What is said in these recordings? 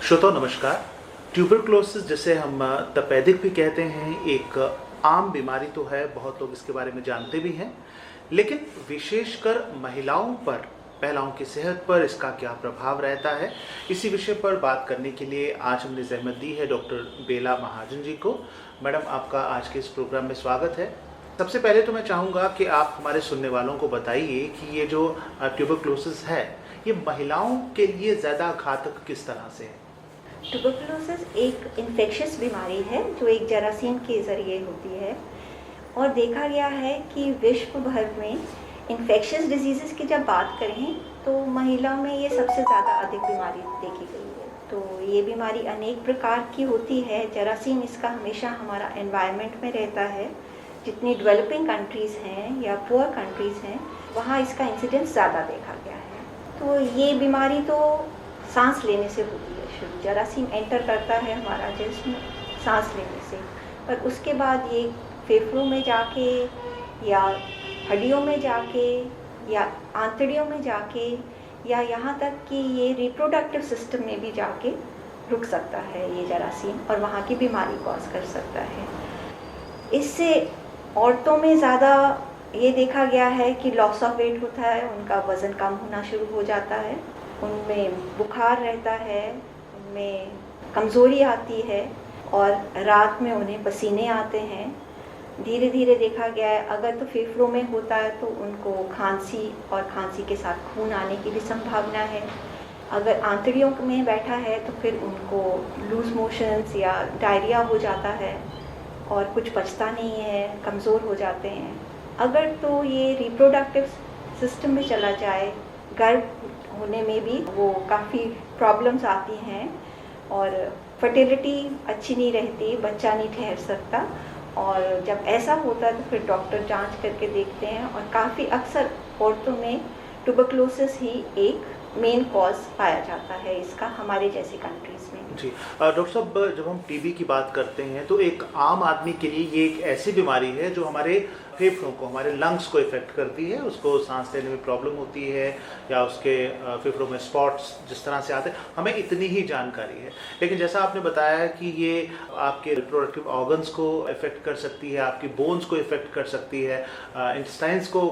श्रोताओं नमस्कार। ट्यूबरक्लोसिस जिसे हम तपेदिक भी कहते हैं, एक आम बीमारी तो है, बहुत लोग इसके बारे में जानते भी हैं, लेकिन विशेषकर महिलाओं की सेहत पर इसका क्या प्रभाव रहता है, इसी विषय पर बात करने के लिए आज हमने ज़हमत दी है डॉक्टर बेला महाजन जी को। मैडम, आपका आज के इस प्रोग्राम में स्वागत है। सबसे पहले तो मैं चाहूँगा कि आप हमारे सुनने वालों को बताइए कि ये जो ट्यूबरक्लोसिस है, ये महिलाओं के लिए ज़्यादा घातक किस तरह से है? ट्यूबरकुलोसिस एक इन्फेक्शियस बीमारी है जो एक जरासीम के ज़रिए होती है और देखा गया है कि विश्व भर में इन्फेक्शियस डिजीज़ की जब बात करें तो महिलाओं में ये सबसे ज़्यादा अधिक बीमारी देखी गई है। तो ये बीमारी अनेक प्रकार की होती है। जरासीम इसका हमेशा हमारा एनवायरनमेंट में रहता है। जितनी डेवलपिंग कंट्रीज़ हैं या पुअर कंट्रीज़ हैं वहाँ इसका इंसिडेंस ज़्यादा देखा गया है। तो ये बीमारी तो सांस लेने से होती है। शुरू जरासीम एंटर करता है हमारा जिस्म सांस लेने से, पर उसके बाद ये फेफड़ों में जाके या हड्डियों में जाके या आंतड़ियों में जाके या यहाँ तक कि ये रिप्रोडक्टिव सिस्टम में भी जाके रुक सकता है ये जरासीम और वहाँ की बीमारी कॉज कर सकता है। इससे औरतों में ज़्यादा ये देखा गया है कि लॉस ऑफ वेट होता है, उनका वज़न कम होना शुरू हो जाता है, उनमें बुखार रहता है, उनमें कमज़ोरी आती है और रात में उन्हें पसीने आते हैं। धीरे धीरे देखा गया है अगर तो फेफड़ों में होता है तो उनको खांसी और खांसी के साथ खून आने की भी संभावना है। अगर आंतड़ियों में बैठा है तो फिर उनको लूज मोशंस या डायरिया हो जाता है और कुछ पचता नहीं है, कमज़ोर हो जाते हैं। अगर तो ये रिप्रोडक्टिव सिस्टम में चला जाए, गर्भ होने में भी वो काफ़ी प्रॉब्लम्स आती हैं और फर्टिलिटी अच्छी नहीं रहती, बच्चा नहीं ठहर सकता। और जब ऐसा होता है तो फिर डॉक्टर जांच करके देखते हैं और काफ़ी अक्सर औरतों में ट्यूबरक्लोसिस ही एक मेन कॉज पाया जाता है इसका हमारे जैसी कंट्रीज़ में। जी डॉक्टर साहब, जब हम टीबी की बात करते हैं तो एक आम आदमी के लिए ये एक ऐसी बीमारी है जो हमारे फेफड़ों को, हमारे लंग्स को इफ़ेक्ट करती है। उसको सांस लेने में प्रॉब्लम होती है या उसके फेफड़ों में स्पॉट्स जिस तरह से आते हैं, हमें इतनी ही जानकारी है। लेकिन जैसा आपने बताया कि ये आपके रिप्रोडक्टिव ऑर्गन्स को इफ़ेक्ट कर सकती है, आपकी बोन्स को इफ़ेक्ट कर सकती है, इंटेस्टाइन्स को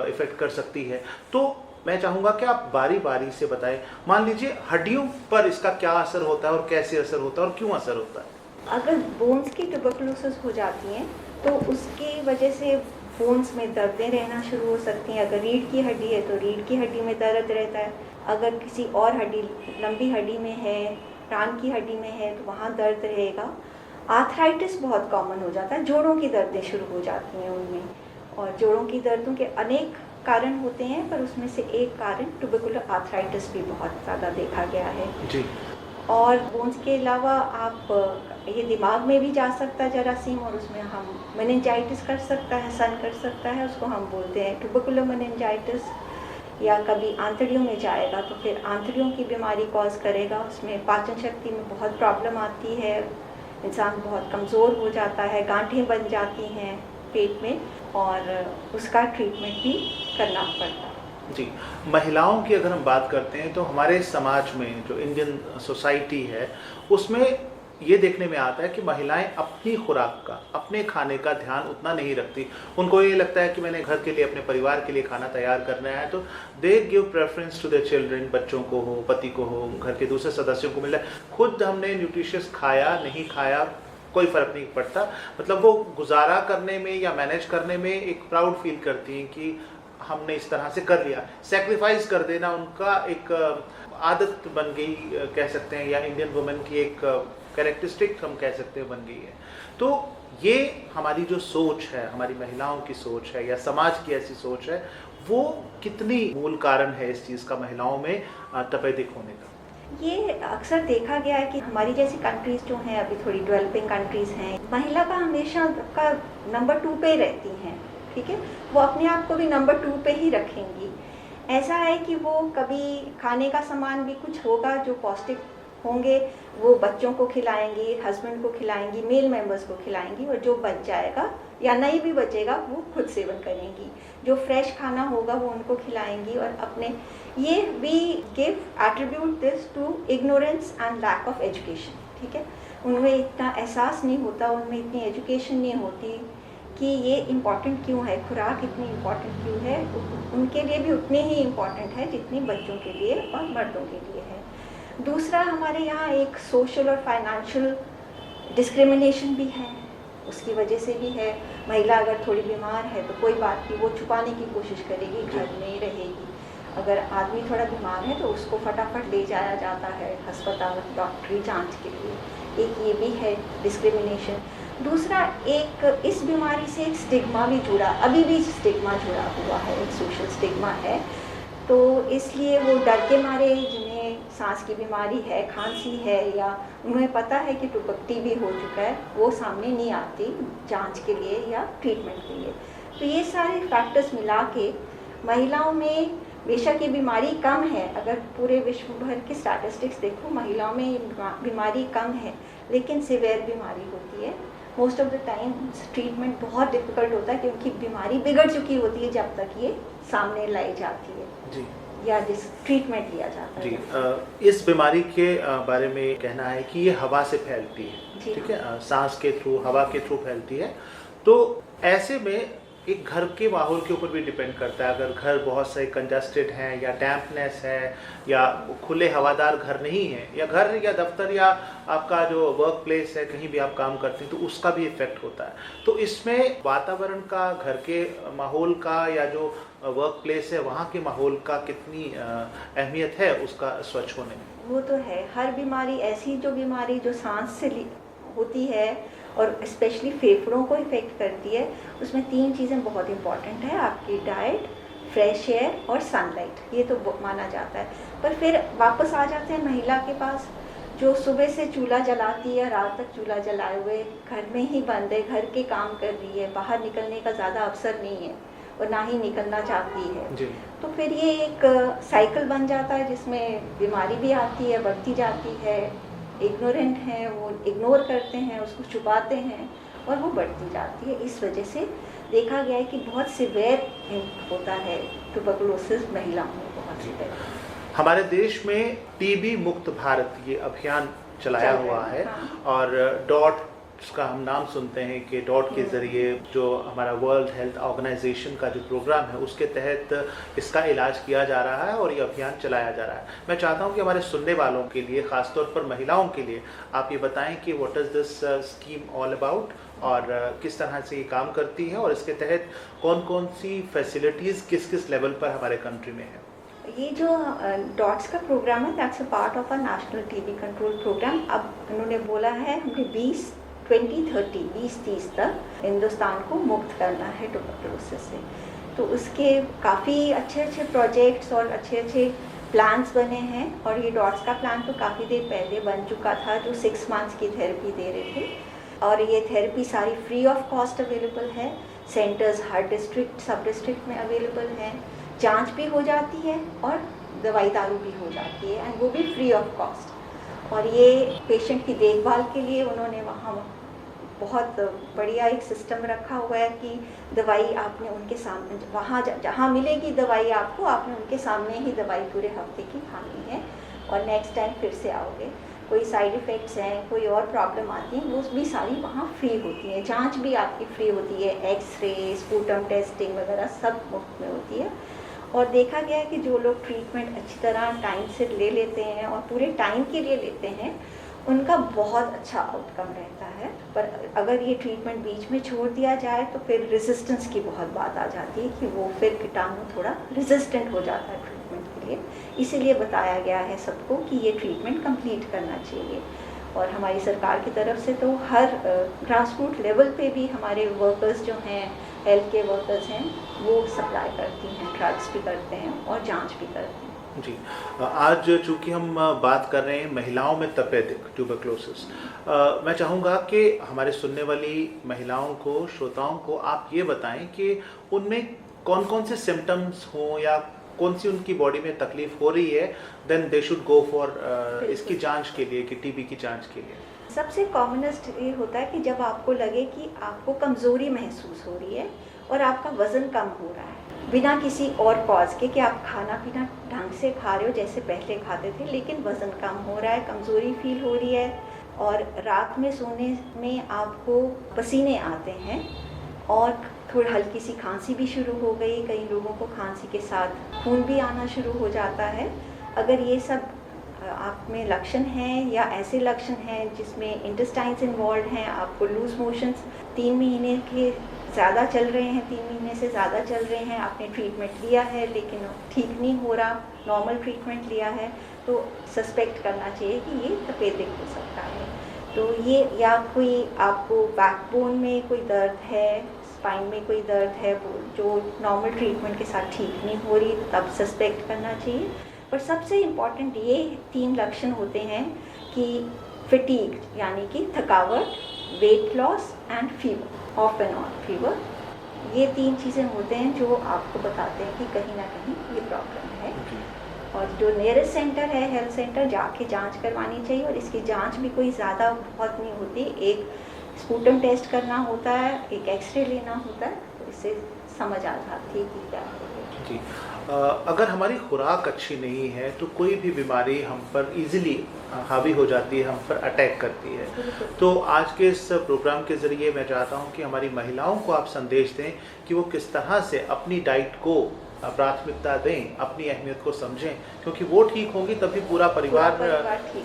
इफ़ेक्ट कर सकती है। तो मैं चाहूँगा कि आप बारी बारी से बताएं, मान लीजिए हड्डियों पर इसका क्या असर होता है और कैसे असर होता है और क्यों असर होता है? अगर बोन्स की ट्यूबरकुलोसिस हो जाती हैं तो उसकी वजह से बोन्स में दर्दें रहना शुरू हो सकती हैं। अगर रीढ़ की हड्डी है तो रीढ़ की हड्डी में दर्द रहता है। अगर किसी और हड्डी, लंबी हड्डी में है, कान की हड्डी में है तो वहाँ दर्द रहेगा। आर्थराइटिस बहुत कॉमन हो जाता है, जोड़ों की दर्दें शुरू हो जाती हैं उनमें। और जोड़ों की दर्दों के अनेक कारण होते हैं, पर उसमें से एक कारण ट्यूबरकुलर आर्थराइटिस भी बहुत ज़्यादा देखा गया है जी। और बोन्स के अलावा आप ये दिमाग में भी जा सकता है जरासीम और उसमें हम मेनिंजाइटिस कर सकता है, सन कर सकता है, उसको हम बोलते हैं ट्यूबरकुलर मेनिंजाइटिस। या कभी आंतड़ियों में जाएगा तो फिर आंतड़ियों की बीमारी कॉज करेगा, उसमें पाचन शक्ति में बहुत प्रॉब्लम आती है, इंसान बहुत कमज़ोर हो जाता है, गांठें बन जाती हैं पेट में और उसका ट्रीटमेंट भी करना पड़ता है। जी, महिलाओं की अगर हम बात करते हैं तो हमारे समाज में जो इंडियन सोसाइटी है उसमें ये देखने में आता है कि महिलाएं अपनी खुराक का, अपने खाने का ध्यान उतना नहीं रखती। उनको ये लगता है कि मैंने घर के लिए, अपने परिवार के लिए खाना तैयार करना है, तो they give preference to their children, बच्चों को हो, पति को हो, घर के दूसरे सदस्यों को मिला। खुद हमने न्यूट्रिशियस खाया नहीं खाया कोई फ़र्क नहीं पड़ता, मतलब वो गुजारा करने में या मैनेज करने में एक प्राउड फील करती हैं कि हमने इस तरह से कर लिया। सैक्रिफाइस कर देना उनका एक आदत बन गई कह सकते हैं, या इंडियन वुमेन की एक कैरेक्टरिस्टिक हम कह सकते हैं बन गई है। तो ये हमारी जो सोच है, हमारी महिलाओं की सोच है या समाज की ऐसी सोच है, वो कितनी मूल कारण है इस चीज़ का महिलाओं में तपेदिक होने का? ये अक्सर देखा गया है कि हमारी जैसी कंट्रीज़ जो हैं, अभी थोड़ी डेवलपिंग कंट्रीज़ हैं, महिला का हमेशा का नंबर 2 पे रहती हैं, ठीक है। वो अपने आप को भी नंबर 2 पे ही रखेंगी। ऐसा है कि वो कभी खाने का सामान भी कुछ होगा जो पौष्टिक होंगे वो बच्चों को खिलाएंगी, हस्बैंड को खिलाएंगी, मेल मेंबर्स को खिलाएंगी और जो बच जाएगा या नहीं भी बचेगा वो खुद सेवन करेंगी। जो फ्रेश खाना होगा वो उनको खिलाएंगी और अपने ये we give attribute this to ignorance and lack of education. ठीक है, उनमें इतना एहसास नहीं होता, उनमें इतनी एजुकेशन नहीं होती कि ये इम्पॉर्टेंट क्यों है, खुराक इतनी इम्पॉर्टेंट क्यों है। उनके लिए भी उतनी ही इम्पॉर्टेंट है जितनी बच्चों के लिए और मर्दों के लिए है। दूसरा, हमारे यहाँ एक सोशल और फाइनेंशियल डिस्क्रिमिनेशन भी है, उसकी वजह से भी है। महिला अगर थोड़ी बीमार है तो कोई बात नहीं, वो छुपाने की कोशिश करेगी, घर में ही रहेगी। अगर आदमी थोड़ा बीमार है तो उसको फटाफट ले जाया जाता है अस्पताल डॉक्टरी जांच के लिए। एक ये भी है डिस्क्रिमिनेशन। दूसरा, एक इस बीमारी से एक स्टिग्मा भी जुड़ा, अभी भी स्टिग्मा जुड़ा हुआ है, एक सोशल स्टिग्मा है। तो इसलिए वो डर के मारे, जिन्हें सांस की बीमारी है, खांसी है, या उन्हें पता है कि टीबी हो चुका है, वो सामने नहीं आती जांच के लिए या ट्रीटमेंट के लिए। तो ये सारे फैक्टर्स मिला के महिलाओं में बेशक ये बीमारी कम है, अगर पूरे विश्व भर की स्टैटिस्टिक्स देखो महिलाओं में ये बीमारी कम है, लेकिन सिवियर बीमारी होती है। Most of the time treatment बहुत डिफिकल्ट होता है क्योंकि बीमारी बिगड़ चुकी होती है जब तक ये सामने लाई जाती है जी, या जिस ट्रीटमेंट लिया जाता है जी। इस बीमारी के बारे में कहना है कि ये हवा से फैलती है, ठीक है, सांस के थ्रू, हवा के थ्रू फैलती है। तो ऐसे में एक घर के माहौल के ऊपर भी डिपेंड करता है। अगर घर बहुत से कंजस्टेड हैं या डैम्पनेस है या खुले हवादार घर नहीं है, या घर या दफ्तर या आपका जो वर्क प्लेस है, कहीं भी आप काम करते हैं, तो उसका भी इफेक्ट होता है। तो इसमें वातावरण का, घर के माहौल का या जो वर्क प्लेस है वहाँ के माहौल का कितनी अहमियत है उसका स्वच्छ होने में? वो तो है। हर बीमारी ऐसी, जो बीमारी जो सांस से होती है और स्पेशली फेफड़ों को इफ़ेक्ट करती है, उसमें 3 चीज़ें बहुत इंपॉर्टेंट है, आपकी डाइट, फ्रेश एयर और सनलाइट। ये तो माना जाता है। पर फिर वापस आ जाते हैं महिला के पास, जो सुबह से चूल्हा जलाती है, रात तक चूल्हा जलाए हुए घर में ही बंद है, घर के काम कर रही है, बाहर निकलने का ज़्यादा अवसर नहीं है और ना ही निकलना चाहती है जी। तो फिर ये एक साइकिल बन जाता है जिसमें बीमारी भी आती है, बढ़ती जाती है। इग्नोरेंट हैं, वो इग्नोर करते हैं, उसको छुपाते हैं और वो बढ़ती जाती है। इस वजह से देखा गया है कि बहुत सिवियर होता है ट्यूबरकुलोसिस महिलाओं में, बहुत सिवियर। हमारे देश में टीबी मुक्त भारत ये अभियान चलाया हुआ है, हाँ। और डॉट का हम नाम सुनते हैं कि डॉट के ज़रिए जो हमारा वर्ल्ड हेल्थ ऑर्गेनाइजेशन का जो प्रोग्राम है उसके तहत इसका इलाज किया जा रहा है और ये अभियान चलाया जा रहा है। मैं चाहता हूं कि हमारे सुनने वालों के लिए, ख़ासतौर पर महिलाओं के लिए, आप ये बताएं कि what is this scheme all about और किस तरह से ये काम करती है और इसके तहत कौन कौन सी फैसिलिटीज़ किस किस लेवल पर हमारे कंट्री में है। ये जो डॉट्स का प्रोग्राम है, that's a part of a national TB control program. अब उन्होंने बोला है हमने 2030 तक हिंदुस्तान को मुक्त करना है ट्यूबरकुलोसिस से। तो उसके काफ़ी अच्छे प्रोजेक्ट्स और अच्छे प्लान्स बने हैं, और ये डॉट्स का प्लान तो काफ़ी देर पहले बन चुका था, जो 6 मंथ्स की थेरेपी दे रहे थे। और ये थेरेपी सारी फ्री ऑफ कॉस्ट अवेलेबल है। सेंटर्स हर डिस्ट्रिक्ट, सब डिस्ट्रिक्ट में अवेलेबल हैं। जांच भी हो जाती है और दवाई दारू भी हो जाती है, एंड वो भी फ्री ऑफ कॉस्ट। और ये पेशेंट की देखभाल के लिए उन्होंने वहाँ बहुत बढ़िया एक सिस्टम रखा हुआ है कि दवाई आपने उनके सामने, वहाँ जहाँ मिलेगी दवाई आपको, आपने उनके सामने ही दवाई पूरे हफ्ते की खानी है और नेक्स्ट टाइम फिर से आओगे। कोई साइड इफ़ेक्ट्स हैं, कोई और प्रॉब्लम आती है, वो भी सारी वहाँ फ्री होती है। जांच भी आपकी फ्री होती है, एक्सरे, स्पूटम टेस्टिंग वगैरह सब मुफ्त में होती है। और देखा गया है कि जो लोग ट्रीटमेंट अच्छी तरह टाइम से ले लेते हैं और पूरे टाइम के लिए लेते हैं, उनका बहुत अच्छा आउटकम रहता है। पर अगर ये ट्रीटमेंट बीच में छोड़ दिया जाए तो फिर रेजिस्टेंस की बहुत बात आ जाती है कि वो फिर कीटाणु थोड़ा रेजिस्टेंट हो जाता है ट्रीटमेंट के लिए। इसीलिए बताया गया है सबको कि ये ट्रीटमेंट कंप्लीट करना चाहिए। और हमारी सरकार की तरफ से तो हर ग्रास रूट लेवल पे भी हमारे वर्कर्स जो हैं, हेल्थ के वर्कर्स हैं, वो सप्लाई करती हैं, ड्रग्स भी करते हैं और जांच भी करते हैं। जी, आज चूँकि हम बात कर रहे हैं महिलाओं में तपेदिक ट्यूबरकुलोसिस, मैं चाहूँगा कि हमारे सुनने वाली महिलाओं को, श्रोताओं को आप ये बताएं कि उनमें कौन कौन से सिम्टम्स हों या कौन सी उनकी बॉडी में तकलीफ हो रही है, then they should go for इसकी जांच के लिए, कि टीबी की जांच के लिए। सबसे कॉमनेस्ट ये होता है कि जब आपको लगे कि आपको कमज़ोरी महसूस हो रही है और आपका वज़न कम हो रहा है बिना किसी और कॉज के, कि आप खाना पीना ढंग से खा रहे हो जैसे पहले खाते थे, लेकिन वज़न कम हो रहा है, कमज़ोरी फील हो रही है, और रात में सोने में आपको पसीने आते हैं और थोड़ी हल्की सी खांसी भी शुरू हो गई, कई लोगों को खांसी के साथ खून भी आना शुरू हो जाता है। अगर ये सब आप में लक्षण हैं या ऐसे लक्षण हैं जिसमें इंटेस्टाइन्स इन्वॉल्व हैं, आपको लूज मोशंस 3 महीने के ज़्यादा चल रहे हैं, 3 महीने से ज़्यादा चल रहे हैं, आपने ट्रीटमेंट लिया है लेकिन ठीक नहीं हो रहा, नॉर्मल ट्रीटमेंट लिया है, तो सस्पेक्ट करना चाहिए कि ये तपेदिक हो सकता है। तो ये, या कोई आपको बैकबोन में कोई दर्द है, स्पाइन में कोई दर्द है जो नॉर्मल ट्रीटमेंट के साथ ठीक नहीं हो रही, तब सस्पेक्ट करना चाहिए। पर सबसे इम्पॉर्टेंट ये 3 लक्षण होते हैं कि फटीग यानी कि थकावट, weight loss and fever, of and on fever, ये 3 चीज़ें होते हैं जो आपको बताते हैं कि कहीं ना कहीं ये प्रॉब्लम है। और जो नियरेस्ट सेंटर है, हेल्थ सेंटर, जाके जांच करवानी चाहिए, और इसकी जांच भी कोई ज़्यादा बहुत नहीं होती, एक स्पूटम टेस्ट करना होता है, एक एक्सरे लेना होता है, तो इससे समझ आ जाती है कि क्या है। जी, अगर हमारी खुराक अच्छी नहीं है तो कोई भी बीमारी हम पर इजीली हावी हो जाती है, हम पर अटैक करती है। तो आज के इस प्रोग्राम के ज़रिए मैं चाहता हूं कि हमारी महिलाओं को आप संदेश दें कि वो किस तरह से अपनी डाइट को प्राथमिकता दें, अपनी अहमियत को समझें, क्योंकि वो ठीक होंगी तभी पूरा परिवार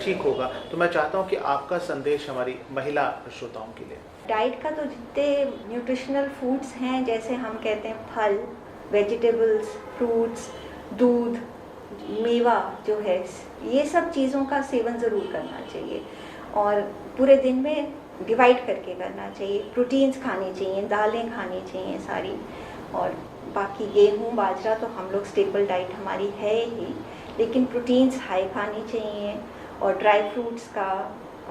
ठीक होगा। तो मैं चाहता हूँ कि आपका संदेश हमारी महिला श्रोताओं के लिए। डाइट का तो जितने न्यूट्रिशनल फूड्स हैं, जैसे हम कहते हैं फल, वेजिटेबल्स, फ्रूट्स, दूध, मेवा जो है, ये सब चीज़ों का सेवन ज़रूर करना चाहिए, और पूरे दिन में डिवाइड करके करना चाहिए। प्रोटीन्स खाने चाहिए, दालें खानी चाहिए सारी, और बाकी गेहूँ, बाजरा तो हम लोग स्टेपल डाइट हमारी है ही, लेकिन प्रोटीन्स हाई खानी चाहिए, और ड्राई फ्रूट्स का,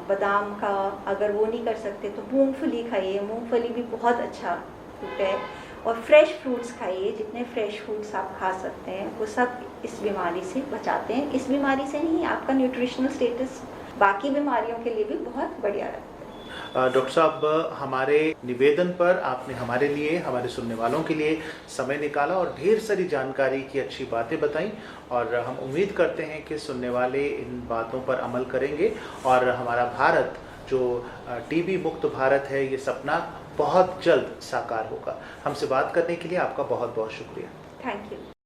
बादाम का, अगर वो नहीं कर सकते तो मूंगफली खाइए, मूंगफली भी बहुत अच्छा फ्रूट है, और फ्रेश फ्रूट्स खाइए, जितने फ्रेश फ्रूट्स आप खा सकते हैं वो सब इस बीमारी से बचाते हैं। इस बीमारी से नहीं, आपका न्यूट्रिशनल स्टेटस बाकी बीमारियों के लिए भी बहुत बढ़िया रहता है। डॉक्टर साहब, हमारे निवेदन पर आपने हमारे लिए, हमारे सुनने वालों के लिए समय निकाला और ढेर सारी जानकारी की अच्छी बातें बताई, और हम उम्मीद करते हैं कि सुनने वाले इन बातों पर अमल करेंगे और हमारा भारत जो टीबी मुक्त भारत है, ये सपना बहुत जल्द साकार होगा। हमसे बात करने के लिए आपका बहुत बहुत शुक्रिया। Thank you.